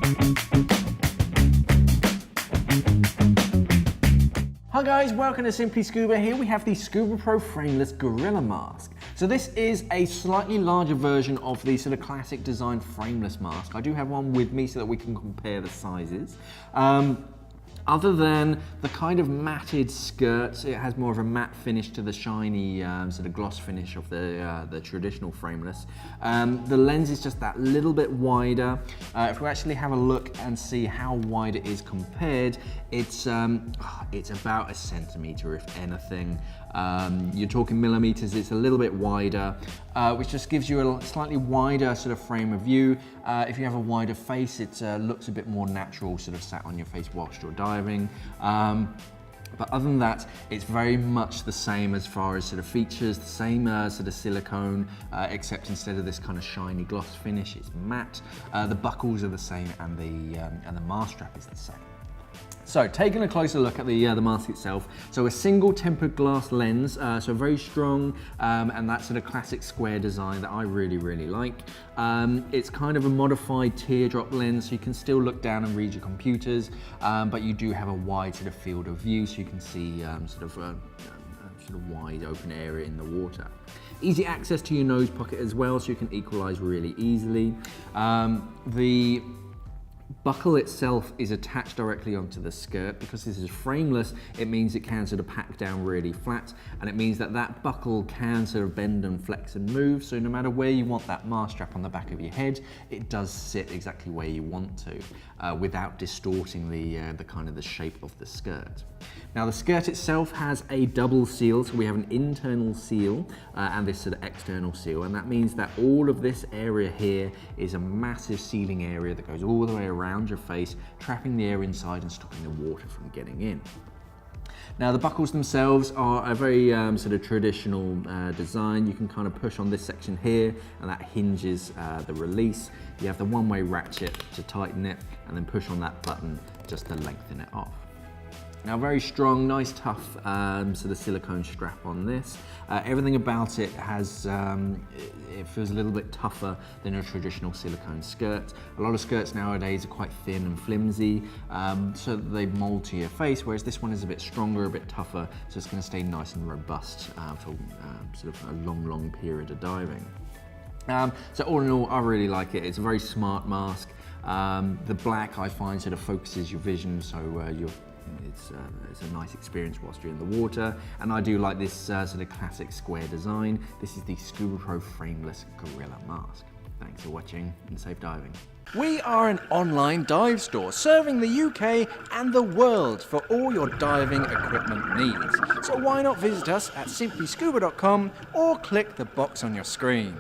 Hi guys, welcome to Simply Scuba. Here we have the Scubapro Frameless Gorilla Mask. So this is a slightly larger version of the sort of classic design frameless mask. I do have one with me so that we can compare the sizes. Other than the kind of matted skirts, it has more of a matte finish to the shiny sort of gloss finish of the traditional frameless. The lens is just that little bit wider. If we actually have a look and see how wide it is compared, it's about a centimetre, if anything. You're talking millimetres, it's a little bit wider, which just gives you a slightly wider sort of frame of view. If you have a wider face, it looks a bit more natural, sort of sat on your face whilst you're diving. But other than that, it's very much the same as far as sort of features, the same sort of silicone, except instead of this kind of shiny gloss finish, it's matte. The buckles are the same, and the mask strap is the same. So, taking a closer look at the mask itself, so a single tempered glass lens, so very strong, and that sort of classic square design that I really like. It's kind of a modified teardrop lens, so you can still look down and read your computers, but you do have a wide sort of field of view, so you can see sort of wide open area in the water. Easy access to your nose pocket as well, so you can equalize really easily. The buckle itself is attached directly onto the skirt. Because this is frameless, it means it can sort of pack down really flat, and it means that that buckle can sort of bend and flex and move, so no matter where you want that mask strap on the back of your head, it does sit exactly where you want to, without distorting the kind of the shape of the skirt. Now the skirt itself has a double seal, so we have an internal seal and this sort of external seal, and that means that all of this area here is a massive sealing area that goes all the way around your face, trapping the air inside and stopping the water from getting in. Now the buckles themselves are a very sort of traditional design. You can kind of push on this section here, and that hinges the release. You have the one-way ratchet to tighten it, and then push on that button just to lengthen it off. Now very strong, nice tough sort of silicone strap on this. Everything about it has, it feels a little bit tougher than a traditional silicone skirt. A lot of skirts nowadays are quite thin and flimsy, so that they mold to your face, whereas this one is a bit stronger, a bit tougher, so it's going to stay nice and robust for sort of a long period of diving. So all in all, I really like it. It's a very smart mask. The black I find sort of focuses your vision, so it's a nice experience whilst you're in the water, and I do like this sort of classic square design. This is the Scubapro Frameless Gorilla Mask. Thanks for watching and safe diving. We are an online dive store serving the UK and the world for all your diving equipment needs. So why not visit us at simplyscuba.com or click the box on your screen.